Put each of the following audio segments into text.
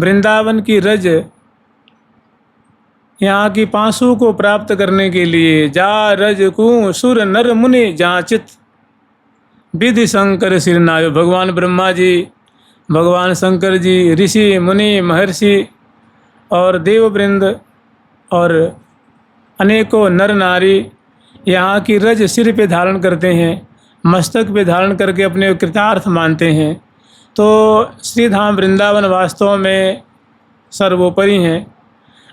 वृंदावन की रज, यहाँ की पांसु को प्राप्त करने के लिए जा रज कु सुर नर मुनि जाचित विधि शंकर सिरनायो। भगवान ब्रह्मा जी, भगवान शंकर जी, ऋषि मुनि महर्षि और देववृंद और अनेकों नर नारी यहाँ की रज सिर पे धारण करते हैं, मस्तक पे धारण करके अपने कृतार्थ मानते हैं। तो श्री धाम वृंदावन वास्तव में सर्वोपरि हैं,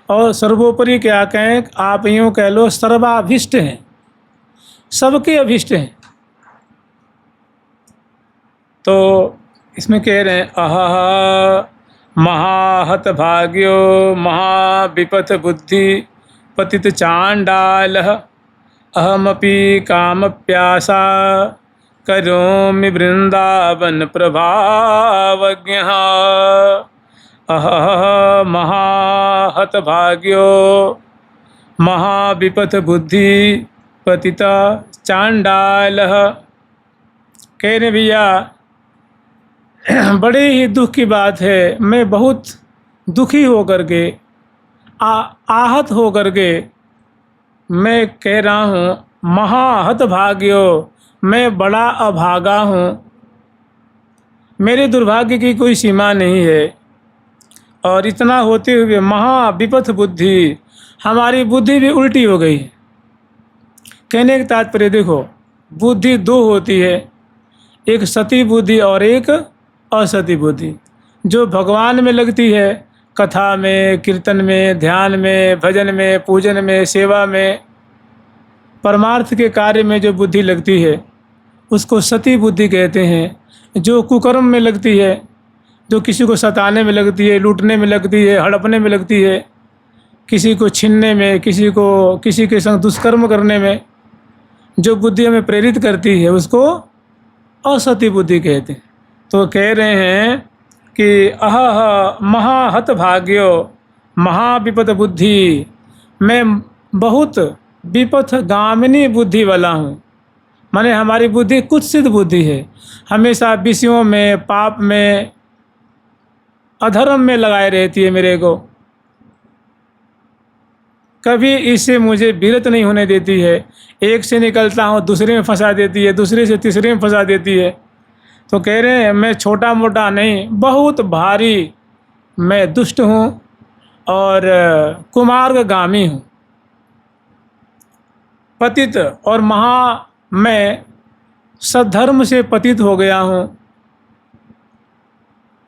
और सर्वोपरि क्या कहें, आप यूँ कह लो सर्वाभीष्ट हैं, सबके अभीष्ट हैं। तो इसमें कह रहे हैं अहा महाहत भाग्यो महाविपथ बुद्धि पतित चांडाल अहमपि काम प्यासा करोमि वृंदावन प्रभावज्ञः। अह महाहत भाग्यो महाविपथ बुद्धि पतिता चांडाल। कह रहे भैया बड़े ही दुख की बात है, मैं बहुत दुखी होकर के आहत होकर के मैं कह रहा हूँ महाहत भाग्यो, मैं बड़ा अभागा हूँ, मेरे दुर्भाग्य की कोई सीमा नहीं है। और इतना होते हुए महाविपथ बुद्धि, हमारी बुद्धि भी उल्टी हो गई है। कहने का तात्पर्य देखो, बुद्धि दो होती है, एक सती बुद्धि और एक असती बुद्धि। जो भगवान में लगती है, कथा में, कीर्तन में, ध्यान में, भजन में, पूजन में, सेवा में, परमार्थ के कार्य में जो बुद्धि लगती है उसको सती बुद्धि कहते हैं। जो कुकर्म में लगती है, जो किसी को सताने में लगती है, लूटने में लगती है, हड़पने में लगती है, किसी को छीनने में, किसी के संग दुष्कर्म करने में जो बुद्धि हमें प्रेरित करती है उसको असती बुद्धि कहते हैं। तो कह रहे हैं कि अह महाहत भाग्यो महाविपथ बुद्धि, मैं बहुत विपथ गामिनी बुद्धि वाला हूँ। माने हमारी बुद्धि कुत्सित बुद्धि है, हमेशा विषयों में, पाप में, अधर्म में लगाए रहती है मेरे को, कभी इससे मुझे विरत नहीं होने देती है। एक से निकलता हूँ दूसरे में फंसा देती है, दूसरे से तीसरे में फंसा देती है। तो कह रहे हैं मैं छोटा मोटा नहीं, बहुत भारी मैं दुष्ट हूँ और कुमार्गामी हूँ, पतित और मैं सद्धर्म से पतित हो गया हूँ।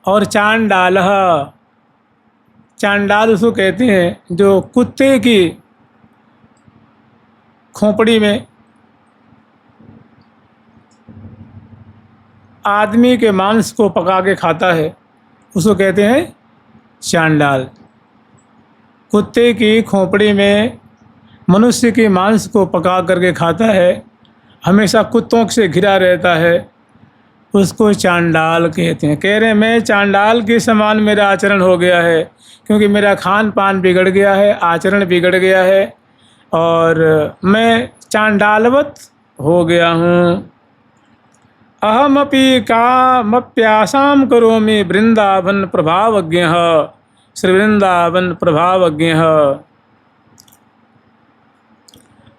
और चांडाल, चांडाल उसको कहते हैं जो कुत्ते की खोपड़ी में आदमी के मांस को पका के खाता है, उसको कहते हैं चांडाल। कुत्ते की खोपड़ी में मनुष्य के मांस को पका करके खाता है, हमेशा कुत्तों से घिरा रहता है, उसको चांडाल कहते हैं। कह रहे हैं मैं चांडाल के समान मेरा आचरण हो गया है, क्योंकि मेरा खान पान बिगड़ गया है, आचरण बिगड़ गया है और मैं चांडालवत हो गया हूँ। अहमपि कामप्यासां करोमि वृंदावन प्रभावज्ञः। श्री वृंदावन प्रभावज्ञः।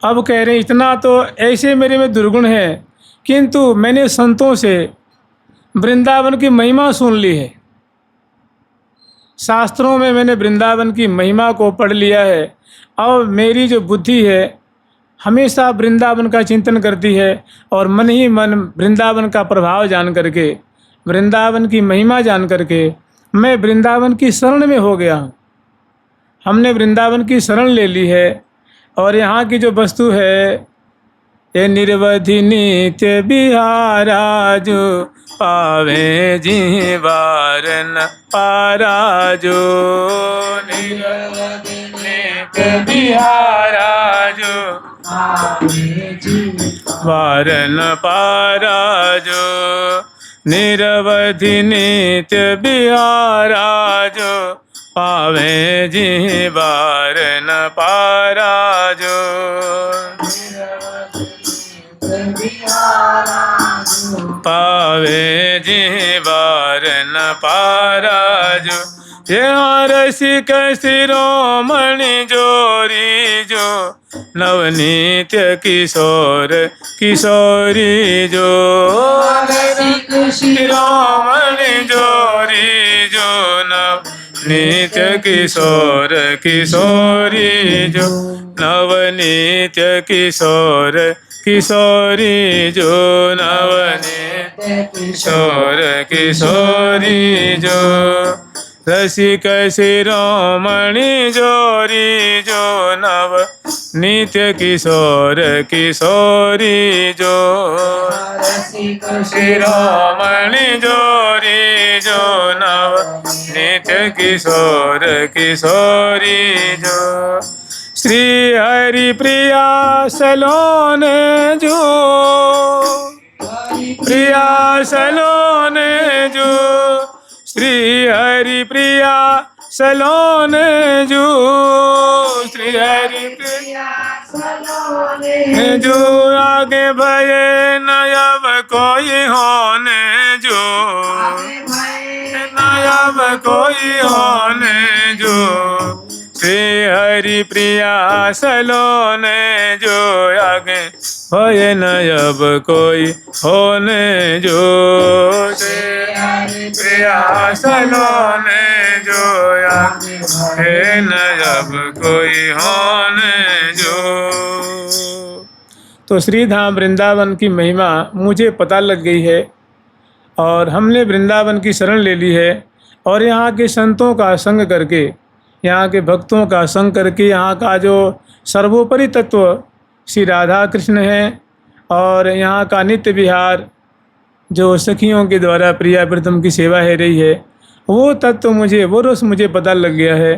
अब कह रहे इतना तो ऐसे मेरे में दुर्गुण है, किंतु मैंने संतों से वृंदावन की महिमा सुन ली है, शास्त्रों में मैंने वृंदावन की महिमा को पढ़ लिया है। अब मेरी जो बुद्धि है हमेशा वृंदावन का चिंतन करती है और मन ही मन वृंदावन का प्रभाव जान करके, वृंदावन की महिमा जान करके मैं वृंदावन की शरण में हो गया हूँ। हमने वृंदावन की शरण ले ली है और यहाँ की जो वस्तु है, ये निर्वधि नित्य बिहाराजो पावे जीवार न पाराजो। निर्वधि नित्य बिहाराजो वारन पाराजो। निरवधि नित्य बिहाराजो पावे जीवार न पाराजो। पावे जीवार न पाराजो। यहाँ रसिक शिरोमणि जोरी जो नवनीत्य किशोर किशोरी जो शिरोमणि जोरी जो नवनीत्य किशोर किशोरी जो नवनीत्य किशोर किशोरी जो नवनीत्य किशोर किशोरी जो रसिक शिरोमणि जोरी जो नव नित्य किशोर किशोरी जो शिरोमणि जोरी जो नव नित्य किशोर किशोरी जो श्री हरि प्रिया सलोने जो प्रिया सलोने जो श्री हरि प्रिया सलोने जो श्री हरि प्रिया सलोने जो आगे भये नयब कोई होने जो नयब कोई होने जो श्री हरि प्रिया सलोने जो आगे भये नयब कोई होने जो श्री हरि प्रिया सलोने जो आगे भये नयब कोई होने जो। तो श्री धाम वृंदावन की महिमा मुझे पता लग गई है और हमने वृंदावन की शरण ले ली है और यहाँ के संतों का संग करके, यहाँ के भक्तों का संग करके, यहाँ का जो सर्वोपरि तत्व श्री राधा कृष्ण है और यहाँ का नित्य विहार जो सखियों के द्वारा प्रिया प्रीतम की सेवा है रही है, वो तत्व मुझे, वो रस मुझे पता लग गया है।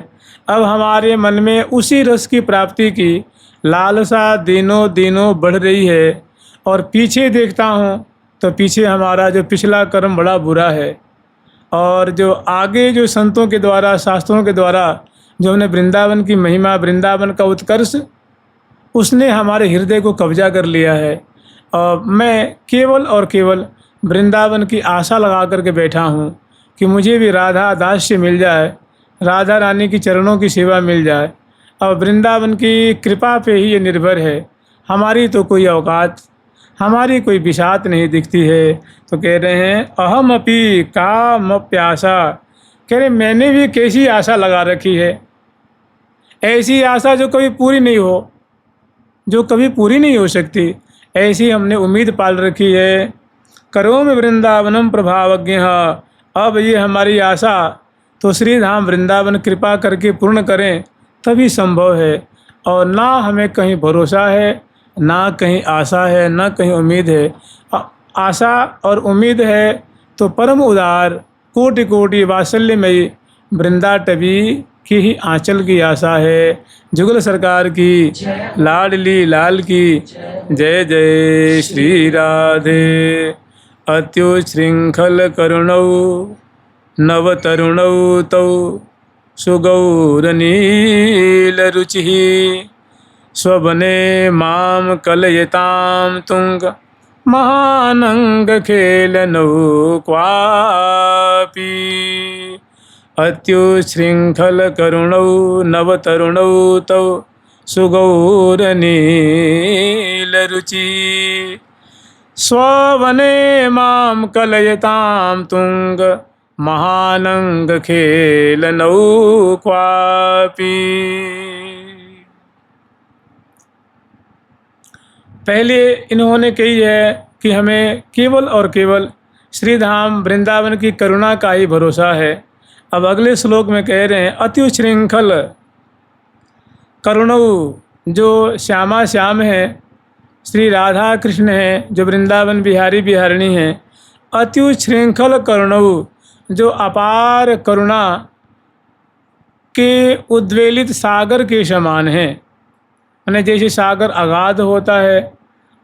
अब हमारे मन में उसी रस की प्राप्ति की लालसा दिनों दिनों बढ़ रही है और पीछे देखता हूँ तो पीछे हमारा जो पिछला कर्म बड़ा बुरा है और जो आगे जो संतों के द्वारा शास्त्रों के द्वारा जो हमने वृंदावन की महिमा, वृंदावन का उत्कर्ष, उसने हमारे हृदय को कब्जा कर लिया है। और मैं केवल और केवल वृंदावन की आशा लगा करके बैठा हूँ कि मुझे भी राधा दास्य मिल जाए, राधा रानी की चरणों की सेवा मिल जाए। और वृंदावन की कृपा पे ही ये निर्भर है, हमारी तो कोई औकात, हमारी कोई बिसात नहीं दिखती है। तो कह रहे हैं अहम अपी काम प्यासा, कह रहे मैंने भी कैसी आशा लगा रखी है, ऐसी आशा जो कभी पूरी नहीं हो, जो कभी पूरी नहीं हो सकती, ऐसी हमने उम्मीद पाल रखी है। करो में वृंदावनम प्रभावज्ञ, अब ये हमारी आशा तो श्री धाम वृंदावन कृपा करके पूर्ण करें तभी संभव है। और ना हमें कहीं भरोसा है, ना कहीं आशा है, ना कहीं उम्मीद है। आशा और उम्मीद है तो परम उदार कोटि कोटि वात्सल्यमयी वृंदाटवी की ही आंचल की आशा है। जुगल सरकार की, लाडली लाल की जय जय श्री राधे। अत्युच्छृंखल करुणौ नव तरुणौ तौ सुगौरनीलरुचिः स्ववने मां कलयतां तुंग महानंग खेलनौ क्वापि। अत्युच्छृंखल करुणौ नव तरुणौ तौ सुगौरनीलरुचि स्ववने मां कलयतां तुंग महानंग खेलनौ क्वापि। पहले इन्होंने कही है कि हमें केवल और केवल श्री धाम वृंदावन की करुणा का ही भरोसा है। अब अगले श्लोक में कह रहे हैं अत्युच्छृंखल करुणौ, जो श्यामा श्याम है, श्री राधा कृष्ण हैं, जो वृंदावन बिहारी बिहारिणी हैं। अत्युच्छृंखल करुणौ, जो अपार करुणा के उद्वेलित सागर के समान हैं। यानी जैसे सागर अगाध होता है,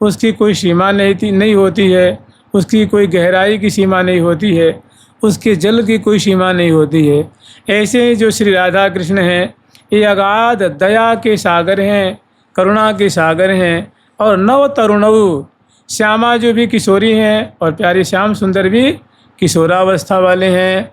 उसकी कोई सीमा नहीं होती है, उसकी कोई गहराई की सीमा नहीं होती है, उसके जल की कोई सीमा नहीं होती है। ऐसे जो श्री राधा कृष्ण हैं, ये अगाध दया के सागर हैं, करुणा के सागर हैं। और नव तरुणौ, श्यामा जो भी किशोरी हैं और प्यारे श्याम सुंदर भी किशोरावस्था वाले हैं।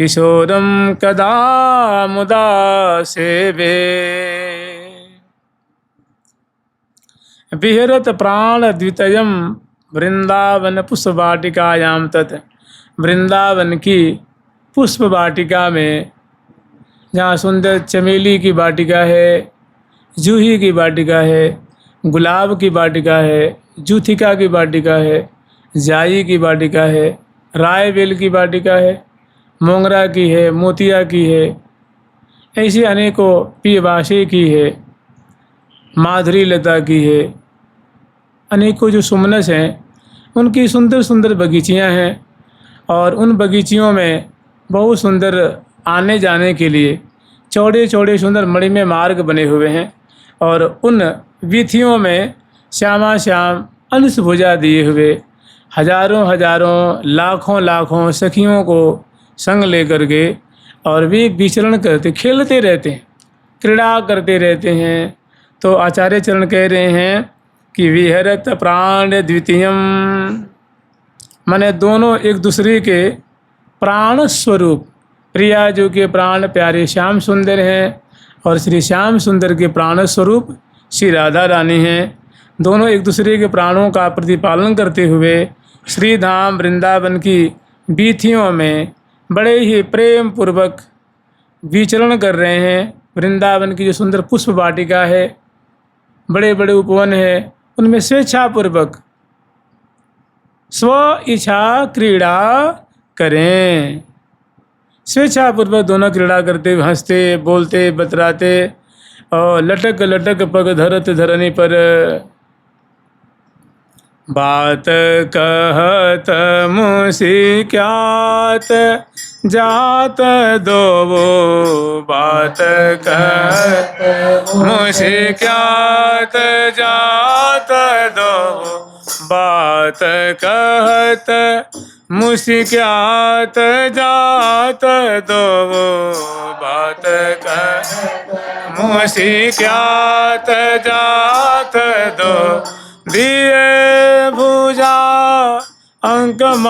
किशोरम कदा मुदा सेवे। विहरत प्राण द्वितयम वृंदावन पुष्प वाटिकायाम तत्। वृंदावन की पुष्प वाटिका में, जहाँ सुंदर चमेली की वाटिका है, जूही की वाटिका है, गुलाब की वाटिका है, जूथिका की वाटिका है, जाई की वाटिका है, राय बेल की वाटिका है, मोंगरा की है, मोतिया की है, ऐसी अनेकों पीवाशे की है, माधुरी लता की है, अनेकों जो सुमनस हैं उनकी सुंदर सुंदर बगीचियां हैं। और उन बगीचियों में बहुत सुंदर आने जाने के लिए चौड़े चौड़े सुंदर मणिमय मार्ग बने हुए हैं। और उन वीथियों में श्यामा श्याम अंश भुजा दिए हुए हजारों हजारों लाखों लाखों सखियों को संग लेकर के और वे विचरण करते खेलते रहते हैं, क्रीड़ा करते रहते हैं। तो आचार्य चरण कह रहे हैं कि विहरत प्राण द्वितीयम, माने दोनों एक दूसरे के प्राण स्वरूप। प्रिया जो के प्राण प्यारे श्याम सुंदर हैं और श्री श्याम सुंदर के प्राण स्वरूप श्री राधा रानी हैं। दोनों एक दूसरे के प्राणों का प्रतिपालन करते हुए श्री धाम वृंदावन की वीथियों में बड़े ही प्रेम पूर्वक विचरण कर रहे हैं। वृंदावन की जो सुंदर पुष्प वाटिका है, बड़े बड़े उपवन है, उनमें स्वेच्छापूर्वक स्व इच्छा क्रीड़ा करें। स्वेच्छापूर्वक दोनों क्रीड़ा करते, हंसते, बोलते, बतराते और लटक लटक पग धरत धरनी पर। बात कहत मुसिक्यात जात दो, बात कहत मुसिक्यात जात दो, बात कहत मुसिक्यात जात दो, बात कहत मुसिक्यात जात दो। दिए भुजा अंकमान,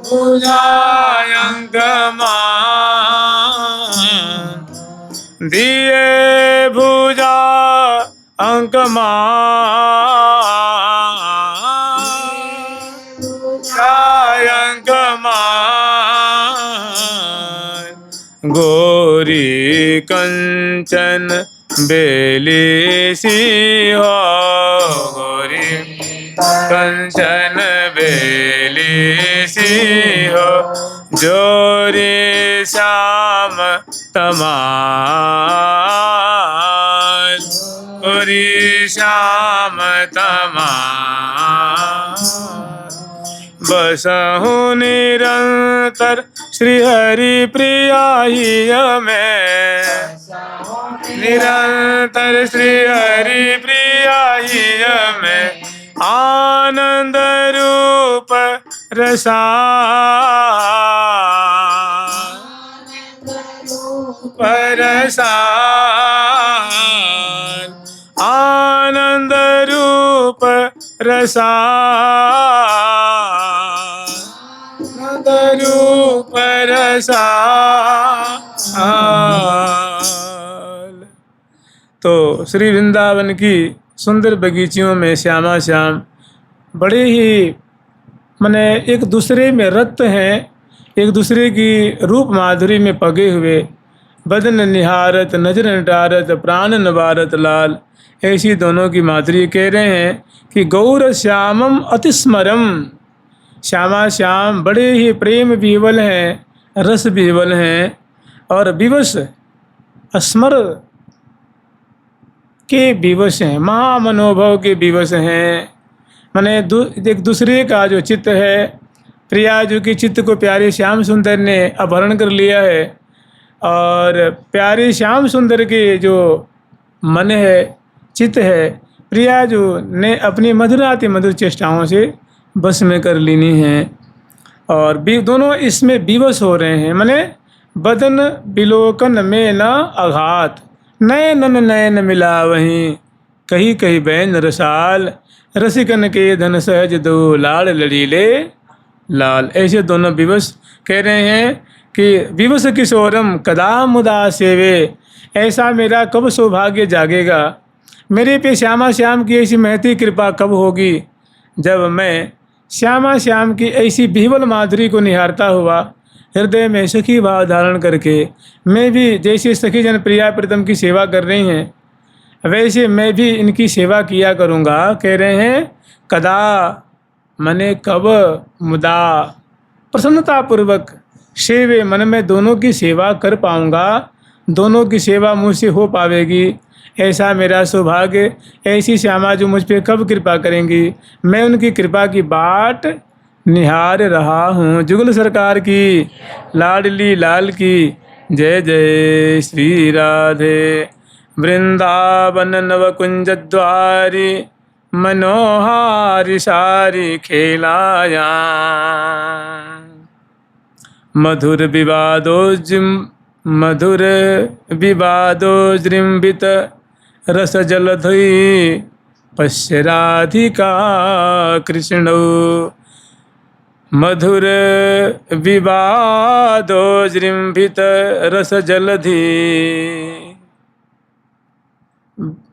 भुजा अंकमान, दिए भुजा अंकमान, अंकमान। गोरी कंचन बेली सी हो, गोरी कंचन बेली सी हो, जोरी श्याम तमाल, गोरी श्याम तमाल। बसहु निरंतर श्री हरि प्रिया ही में, निरंतर श्री हरि प्रिया ही में, आनंद रूप रसा, परसा, आनंद रूप रसा, आनंद रूप रसा। तो श्री वृंदावन की सुंदर बगीचियों में श्यामा श्याम बड़े ही माने एक दूसरे में रत हैं, एक दूसरे की रूप माधुरी में पगे हुए, बदन निहारत नजर नटारत प्राण नवारत लाल, ऐसी दोनों की माधुरी कह रहे हैं कि गौर श्यामम अतिस्मरम। श्यामा श्याम बड़े ही प्रेम विह्वल हैं, रस विह्वल हैं और विवश स्मर के विवश हैं, महामनोभव के विवश हैं। माने एक दूसरे का जो चित्त है, प्रिया जो कि चित्त को प्यारे श्याम सुंदर ने अपहरण कर लिया है और प्यारे श्याम सुंदर के जो मन है, चित्त है, प्रिया जो ने अपनी मधुराति मधुर चेष्टाओं से बस में कर लेनी है और दोनों इसमें विवश हो रहे हैं। माने बदन बिलोकन में न आघात, नयन नयन मिला वहीं, कही कही बैन रसाल, रसिकन के धन सहज दो लाड़ लड़ीले लाल। ऐसे दोनों विवश कह रहे हैं कि विवश किशोरम कदा मुदा सेवे, ऐसा मेरा कब सौभाग्य जागेगा, मेरे पे श्यामा श्याम की ऐसी महती कृपा कब होगी, जब मैं श्यामा श्याम की ऐसी विह्वल माधुरी को निहारता हुआ हृदय में सखी भाव धारण करके मैं भी जैसे सखी जन प्रिया प्रीतम की सेवा कर रही हैं वैसे मैं भी इनकी सेवा किया करूँगा। कह रहे हैं कदा मने कब, मुदा प्रसन्नतापूर्वक, सेवे मन में दोनों की सेवा कर पाऊँगा, दोनों की सेवा मुझसे हो पावेगी, ऐसा मेरा सौभाग्य, ऐसी श्यामा जो मुझ पे कब कृपा करेंगी, मैं उनकी कृपा की बाट निहार रहा हूँ। जुगल सरकार की, लाडली लाल की जय जय श्री राधे। वृंदावन नव कुंज द्वारी मनोहारी सारी खेलाया, मधुर विवादो जृंभित रस जलधि पश्य राधिका कृष्णो, मधुर विवादो जृंभित रस जलधि,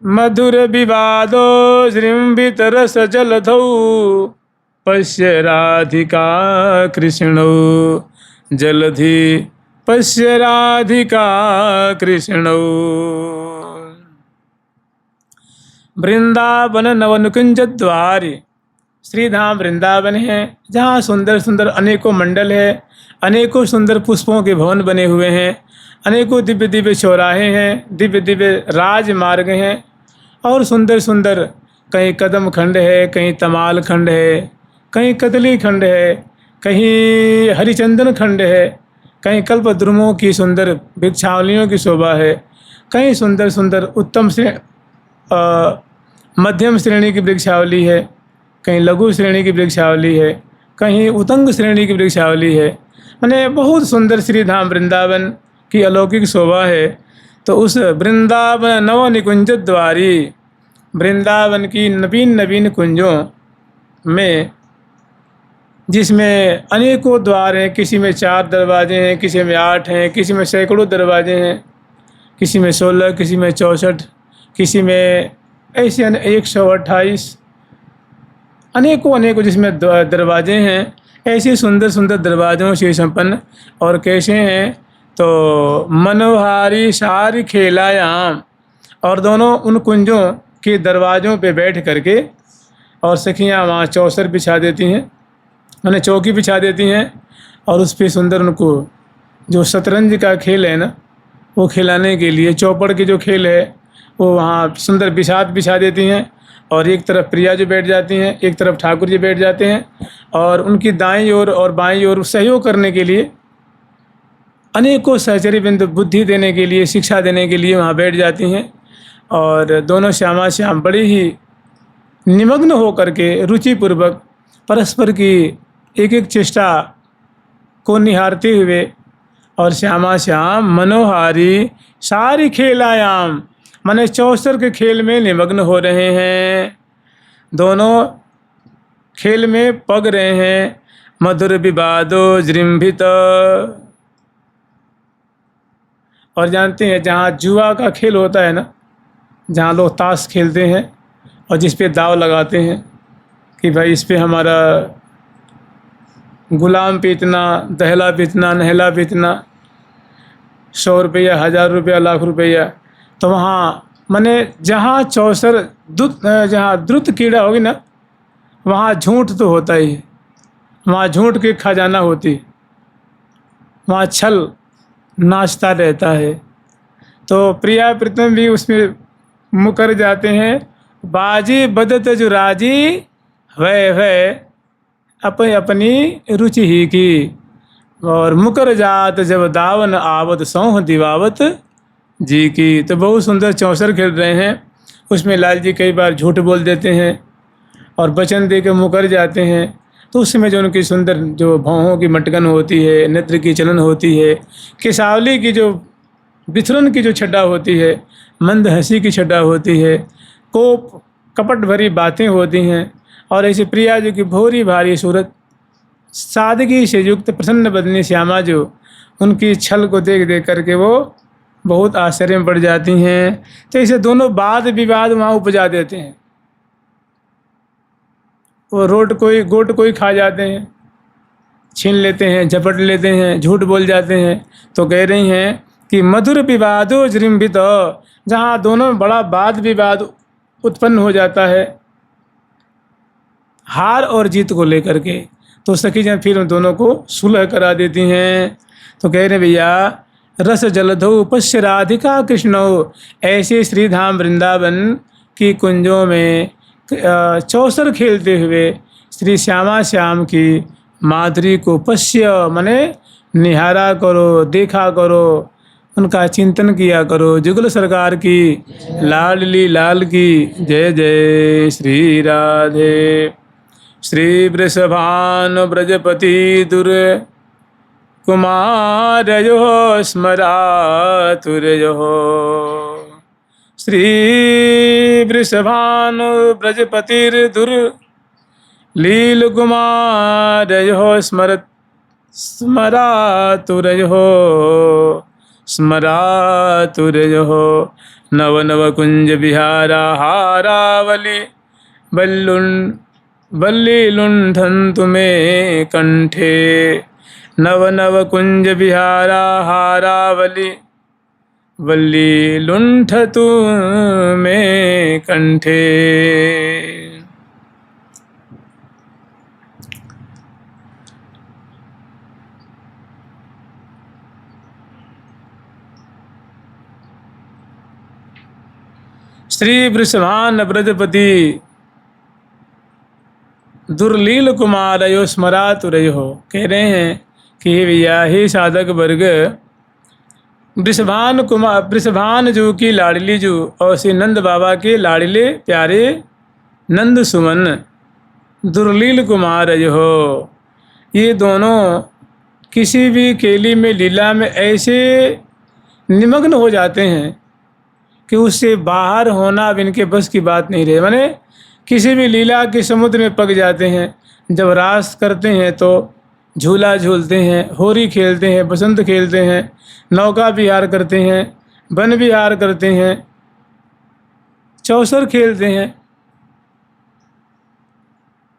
मधुर विवादो जृंभित रस जलधौ पश्य राधिका कृष्णो, जलधि पश्य राधिका कृष्णो। वृंदावन नवनुकुंज द्वारी, श्रीधाम वृंदावन है जहाँ सुंदर सुंदर अनेकों मंडल है, अनेकों सुंदर पुष्पों के भवन बने हुए हैं, अनेकों दिव्य दिव्य चौराहे हैं, दिव्य दिव्य राजमार्ग हैं और सुंदर सुंदर कहीं कदम खंड है, कहीं तमाल खंड है, कहीं कदली खंड है, कहीं हरिचंदन खंड है, कहीं कल्पद्रुमों की सुंदर वृक्षावलियों की शोभा है, कहीं सुंदर सुंदर उत्तम से मध्यम श्रेणी की वृक्षावली है, कहीं लघु श्रेणी की वृक्षावली है, कहीं उतंग श्रेणी की वृक्षावली है। माने बहुत सुंदर श्री धाम वृंदावन की अलौकिक शोभा है। तो उस वृंदावन नव निकुंज द्वारी, वृंदावन की नवीन नवीन कुंजों में जिसमें अनेकों द्वार हैं, किसी में 4 दरवाजे हैं, किसी में 8 हैं, किसी में सैकड़ों दरवाजे हैं, किसी में 16, किसी में 64, किसी में ऐसे 128 अनेकों जिसमें दरवाजे हैं। ऐसे सुंदर सुंदर दरवाज़ों से संपन्न और कैसे हैं तो मनोहारी सारी खेलायाम, और दोनों उन कुंजों के दरवाज़ों पे बैठ करके और सखियाँ वहाँ चौसर बिछा देती हैं, मैंने चौकी बिछा देती हैं और उस पे सुंदर उनको जो शतरंज का खेल है ना वो खिलाने के लिए चौपड़ के जो खेल है वो वहाँ सुंदर बिछात बिछा देती हैं और एक तरफ प्रिया जी बैठ जाती हैं, एक तरफ ठाकुर जी बैठ जाते हैं और उनकी दाईं ओर और बाईं ओर सहयोग करने के लिए अनेकों सहचरी बिंदु बुद्धि देने के लिए, शिक्षा देने के लिए वहाँ बैठ जाती हैं। और दोनों श्यामा श्याम बड़ी ही निमग्न हो करके रुचिपूर्वक परस्पर की एक एक चेष्टा को निहारते हुए और श्यामा श्याम मनोहारी सारी खेलायाम माने चौसर के खेल में निमग्न हो रहे हैं, दोनों खेल में पग रहे हैं। मधुर विवादो जृंभित, और जानते हैं जहाँ जुआ का खेल होता है ना, जहाँ लोग ताश खेलते हैं और जिस पे दाव लगाते हैं कि भाई इस पे हमारा गुलाम पे इतना, दहला पे इतना, नहला पे इतना, 100 रुपया, 1000 रुपया, लाख रुपया। तो वहाँ माने जहाँ चौसर जहाँ द्रुत कीड़ा होगी ना वहाँ झूठ तो होता ही है, वहाँ झूठ की खजाना होती, वहाँ छल नाचता रहता है। तो प्रिया प्रीतम भी उसमें मुकर जाते हैं। बाजी बदत जो राजी वह अपनी रुचि ही की, और मुकर जात जब दावन आवत सौह दिवावत जी की। तो बहुत सुंदर चौसर खेल रहे हैं, उसमें लाल जी कई बार झूठ बोल देते हैं और वचन दे के मुकर जाते हैं। तो उस समय जो उनकी सुंदर जो भौहों की मटकन होती है, नेत्र की चलन होती है, केसावली की जो बिथुरन की जो छड्डा होती है, मंद हंसी की छड्डा होती है, कोप कपट भरी बातें होती हैं, और ऐसी प्रिया जी की भोरी भारी सूरत सादगी से युक्त प्रसन्न बदनी श्यामा जो, उनकी छल को देख देख करके वो बहुत आश्चर्य में पड़ जाती हैं। तो इसे दोनों वाद विवाद वहाँ उपजा देते हैं। वो गोट कोई खा जाते हैं, छीन लेते हैं, झपट लेते हैं, झूठ बोल जाते हैं। तो कह रही हैं कि मधुर विवादो जृंभित, जहाँ दोनों में बड़ा वाद विवाद उत्पन्न हो जाता है हार और जीत को लेकर के, तो सखी जन फिर उन दोनों को सुलह करा देती हैं। तो कह रहे भैया रस जलधौ पश्य राधिका कृष्णो, ऐसे श्रीधाम वृंदावन की कुंजों में चौसर खेलते हुए श्री श्यामा श्याम की माधुरी को पश्य मने निहारा करो, देखा करो, उनका चिंतन किया करो। जुगल सरकार की लाडली लाल की जय जय श्री राधे। श्री वृषभान ब्रजपति दुर कुमारयो स्मरातुरयो, श्री वृषभान ब्रजपतिर्दुर लील कुमारयो स्मरातुरयो, नव नव कुंज विहारा हारावली बल्ली लुंठन्तु मे कंठे, नव नव कुंज विहारा हारावली वल्ली लुंठतु मे कंठे। श्री वृषभान ब्रजपति दुर्लील कुमारयो स्मरातुरयो, कह रहे हैं कि भैया हे साधक वर्ग, वृषभान जू की लाडली जू और श्री नंद बाबा के लाडले प्यारे नंद सुमन दुर्लील कुमारयो, ये दोनों किसी भी केली में लीला में ऐसे निमग्न हो जाते हैं कि उससे बाहर होना अब इनके बस की बात नहीं रहे। माने किसी भी लीला के समुद्र में पक जाते हैं। जब रास करते हैं तो झूला झूलते हैं, होरी खेलते हैं, बसंत खेलते हैं, नौका विहार करते हैं, वन विहार करते हैं, चौसर खेलते हैं,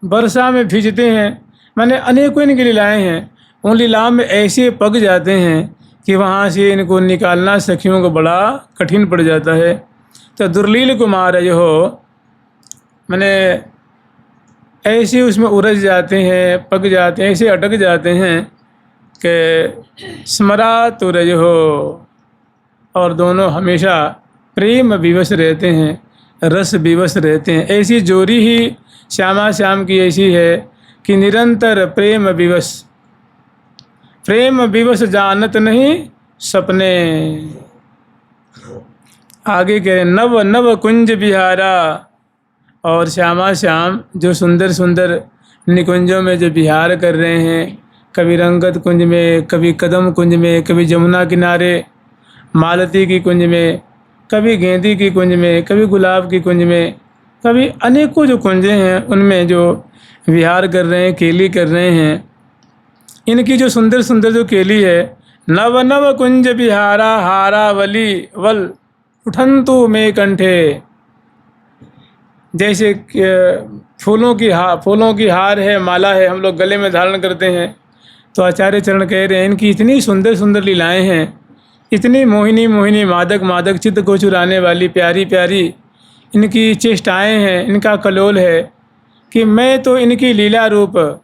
वर्षा में भीजते हैं। माने अनेकों इनकी लीलाएँ हैं। उन लीलाओं में ऐसे पक जाते हैं कि वहाँ से इनको निकालना सखियों को बड़ा कठिन पड़ जाता है। तो दुर्लील कुमार जो हो मैंने ऐसे उसमें उलझ जाते हैं, पक जाते हैं, ऐसे अटक जाते हैं कि स्मरातुरज हो, और दोनों हमेशा प्रेम विवश रहते हैं, रस विवश रहते हैं। ऐसी जोड़ी ही श्यामा श्याम की ऐसी है कि निरंतर प्रेम विवश जानत नहीं सपने। आगे कह नव नव कुंज विहारा, और श्यामा श्याम जो सुंदर सुंदर निकुंजों में जो विहार कर रहे हैं, कभी रंगत कुंज में, कभी कदम कुंज में, कभी जमुना किनारे मालती की कुंज में, कभी गेंदी की कुंज में, कभी गुलाब की कुंज में, कभी अनेकों जो कुंजें हैं उनमें जो विहार कर रहे हैं, केली कर रहे हैं। इनकी जो सुंदर सुंदर जो केली है, नव नव कुंज विहारा हारावली वल उठंतु में कंठे, जैसे फूलों की हार है, माला है, हम लोग गले में धारण करते हैं। तो आचार्य चरण कह रहे हैं इनकी इतनी सुंदर सुंदर लीलाएं हैं, इतनी मोहिनी मोहिनी मादक मादक चित्त को चुराने वाली प्यारी प्यारी इनकी चेष्टाएं हैं, इनका कलोल है कि मैं तो इनकी लीला रूप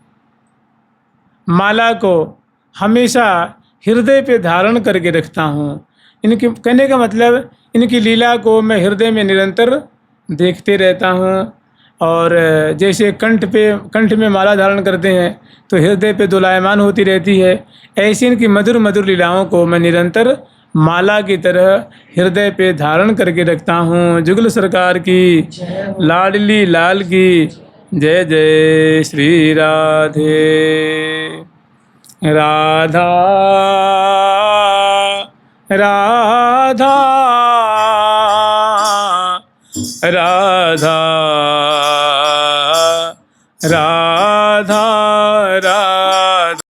माला को हमेशा हृदय पे धारण करके रखता हूँ। इनके कहने का मतलब इनकी लीला को मैं हृदय में निरंतर देखते रहता हूँ। और जैसे कंठ में माला धारण करते हैं तो हृदय पे दोलायमान होती रहती है, ऐसी इनकी मधुर मधुर लीलाओं को मैं निरंतर माला की तरह हृदय पे धारण करके रखता हूँ। जुगल सरकार की लाडली लाल की जय जय श्री राधे। राधा राधा राधा राधा